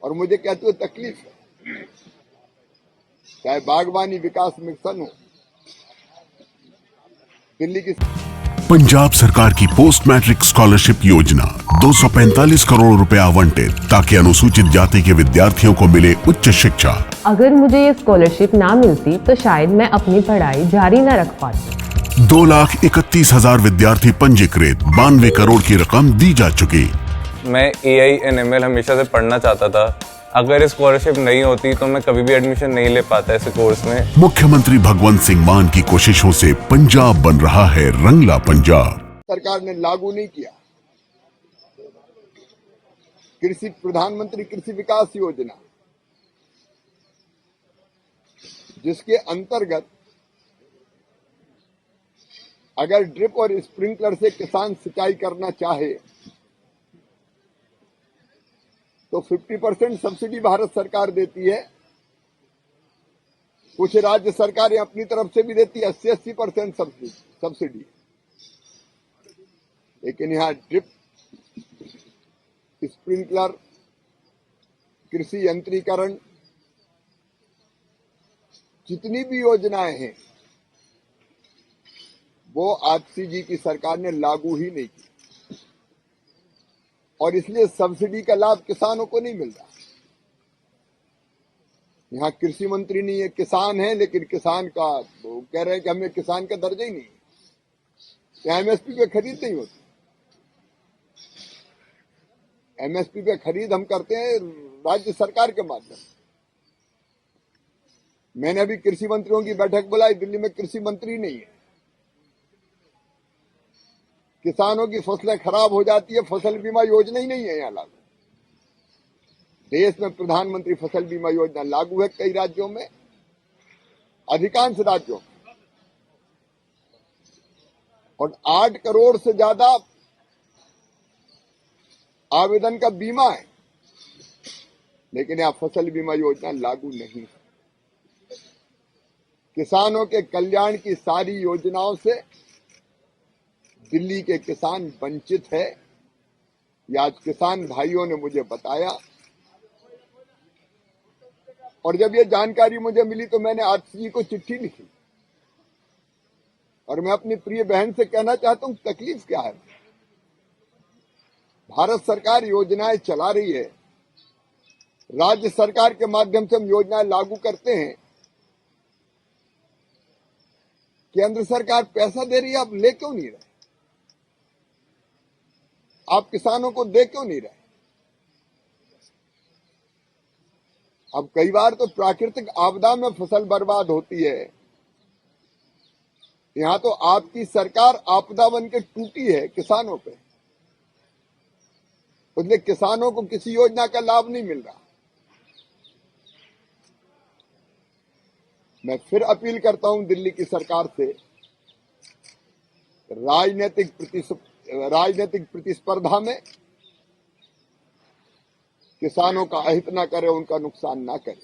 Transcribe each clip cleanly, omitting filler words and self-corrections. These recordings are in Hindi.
और मुझे कहते हुए तकलीफ है, चाहे बागवानी विकास मिशन हो, दिल्ली की पंजाब सरकार की पोस्ट मैट्रिक स्कॉलरशिप योजना 245 करोड़ रुपए आवंटित ताकि अनुसूचित जाति के विद्यार्थियों को मिले उच्च शिक्षा। अगर मुझे ये स्कॉलरशिप ना मिलती तो शायद मैं अपनी पढ़ाई जारी न रख पाती। 2,31,000 विद्यार्थी पंजीकृत, 92 करोड़ की रकम दी जा चुकी। मैं AI and ML हमेशा से पढ़ना चाहता था। अगर स्कॉलरशिप नहीं होती तो मैं कभी भी एडमिशन नहीं ले पाता ऐसे कोर्स में। मुख्यमंत्री भगवंत सिंह मान की कोशिशों से पंजाब बन रहा है रंगला पंजाब। सरकार ने लागू नहीं किया प्रधानमंत्री कृषि विकास योजना, जिसके अंतर्गत अगर ड्रिप और स्प्रिंकलर से किसान सिंचाई करना चाहे तो 50% सब्सिडी भारत सरकार देती है। कुछ राज्य सरकारें अपनी तरफ से भी देती है 80% सब्सिडी। लेकिन यहाँ ड्रिप, स्प्रिंकलर, कृषि यंत्रीकरण, जितनी भी योजनाएं हैं वो आपसी जी की सरकार ने लागू ही नहीं की और इसलिए सब्सिडी का लाभ किसानों को नहीं मिल रहा। यहाँ कृषि मंत्री नहीं है, किसान है, लेकिन किसान का वो कह रहे हैं कि हमें किसान का दर्जा ही नहीं है। यहाँ MSP पे खरीद नहीं होती। MSP पे खरीद हम करते हैं राज्य सरकार के माध्यम से। मैंने अभी कृषि मंत्रियों की बैठक बुलाई, दिल्ली में कृषि मंत्री नहीं है। किसानों की फसलें खराब हो जाती है, फसल बीमा योजना ही नहीं है यहाँ लागू। देश में प्रधानमंत्री फसल बीमा योजना लागू है कई राज्यों में, अधिकांश राज्यों में, और 8 करोड़ से ज्यादा आवेदन का बीमा है, लेकिन यहाँ फसल बीमा योजना लागू नहीं है। किसानों के कल्याण की सारी योजनाओं से दिल्ली के किसान वंचित है। ये आज किसान भाइयों ने मुझे बताया और जब ये जानकारी मुझे मिली तो मैंने आरसीजी को चिट्ठी लिखी और मैं अपनी प्रिय बहन से कहना चाहता हूं तकलीफ क्या है। भारत सरकार योजनाएं चला रही है, राज्य सरकार के माध्यम से हम योजनाएं लागू करते हैं। केंद्र सरकार पैसा दे रही है, आप ले क्यों नहीं रहे? आप किसानों को दे क्यों नहीं रहे? अब कई बार तो प्राकृतिक आपदा में फसल बर्बाद होती है, यहां तो आपकी सरकार आपदा बन के टूटी है किसानों पे, इसलिए किसानों को किसी योजना का लाभ नहीं मिल रहा। मैं फिर अपील करता हूं दिल्ली की सरकार से, राजनीतिक प्रतिस्पर्धा में किसानों का अहित ना करे, उनका नुकसान ना करे।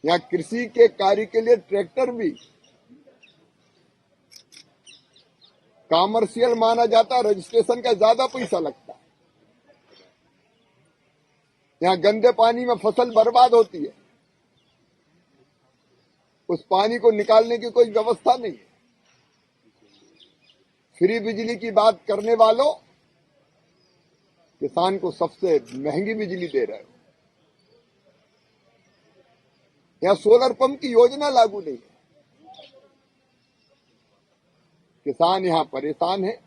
यहाँ कृषि के कार्य के लिए ट्रैक्टर भी कॉमर्शियल माना जाता है, रजिस्ट्रेशन का ज्यादा पैसा लगता है। यहाँ गंदे पानी में फसल बर्बाद होती है, उस पानी को निकालने की कोई व्यवस्था नहीं है। फ्री बिजली की बात करने वालों, किसान को सबसे महंगी बिजली दे रहे हो। यहां सोलर पंप की योजना लागू नहीं है, किसान यहां परेशान है।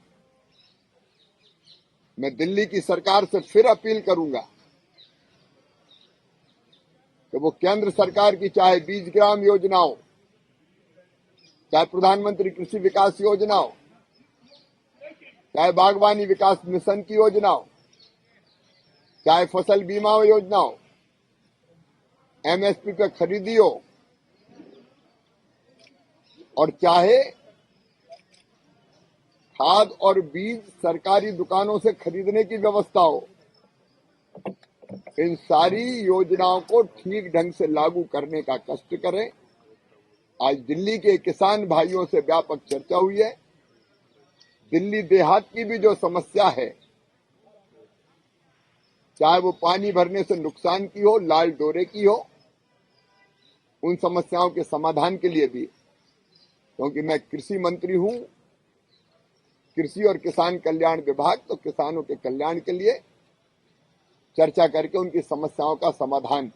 मैं दिल्ली की सरकार से फिर अपील करूंगा कि वो केंद्र सरकार की चाहे बीज ग्राम योजना हो, चाहे प्रधानमंत्री कृषि विकास योजना हो, चाहे बागवानी विकास मिशन की योजना हो, चाहे फसल बीमा योजना हो, MSP पे खरीदी हो, और चाहे खाद और बीज सरकारी दुकानों से खरीदने की व्यवस्था हो, इन सारी योजनाओं को ठीक ढंग से लागू करने का कष्ट करें। आज दिल्ली के किसान भाइयों से व्यापक चर्चा हुई है। दिल्ली देहात की भी जो समस्या है चाहे वो पानी भरने से नुकसान की हो, लाल डोरे की हो, उन समस्याओं के समाधान के लिए भी, क्योंकि मैं कृषि मंत्री हूं, कृषि और किसान कल्याण विभाग, तो किसानों के कल्याण के लिए चर्चा करके उनकी समस्याओं का समाधान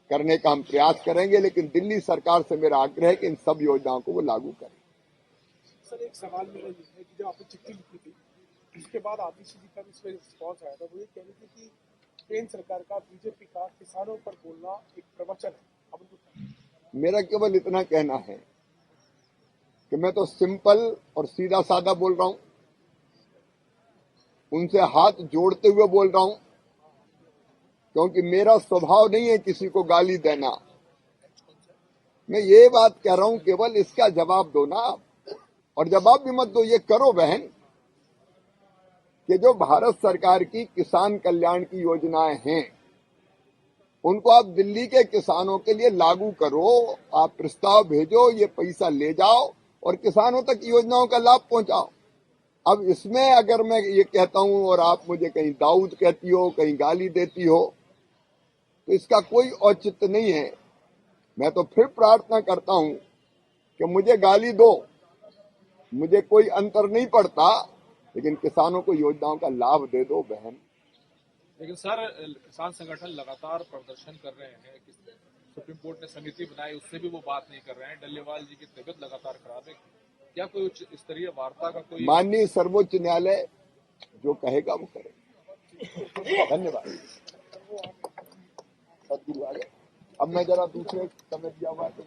करने का हम प्रयास करेंगे। लेकिन दिल्ली सरकार से मेरा आग्रह है कि इन सब योजनाओं को वो लागू करें। सर, एक सवाल मेरा ये है कि जब आपने चिट्ठी लिखी थी, उसके बाद आतिशी जी का भी इसमें रिस्पॉन्स आया था। वो ये कह रही थी कि केंद्र सरकार का, बीजेपी का किसानों पर बोलना एक प्रवचन है। अब उनको मेरा केवल इतना कहना है कि मैं तो सिंपल और सीधा साधा बोल रहा हूं, उनसे हाथ जोड़ते हुए बोल रहा हूं, क्योंकि मेरा स्वभाव नहीं है किसी को गाली देना। मैं ये बात कह रहा हूं, केवल इसका जवाब दो ना आप, और जवाब भी मत दो, ये करो बहन कि जो भारत सरकार की किसान कल्याण की योजनाएं हैं उनको आप दिल्ली के किसानों के लिए लागू करो। आप प्रस्ताव भेजो, ये पैसा ले जाओ और किसानों तक योजनाओं का लाभ पहुंचाओ। अब इसमें अगर मैं ये कहता हूं और आप मुझे कहीं दाऊद कहती हो, कहीं गाली देती हो, तो इसका कोई औचित्य नहीं है। मैं तो फिर प्रार्थना करता हूं कि मुझे गाली दो, मुझे कोई अंतर नहीं पड़ता, लेकिन किसानों को योजनाओं का लाभ दे दो बहन। लेकिन सर, किसान संगठन लगातार प्रदर्शन कर रहे हैं। सुप्रीम कोर्ट ने समिति बनाई, उससे भी वो बात नहीं कर रहे हैं। डल्लेवाल जी की तबीयत लगातार खराब है। क्या कोई उच्च स्तरीय वार्ता का कोई? माननीय सर्वोच्च न्यायालय जो कहेगा वो करेगा। धन्यवाद। सदगुरु आ गए। अब मैं जरा दूसरे समय दिया हुआ तो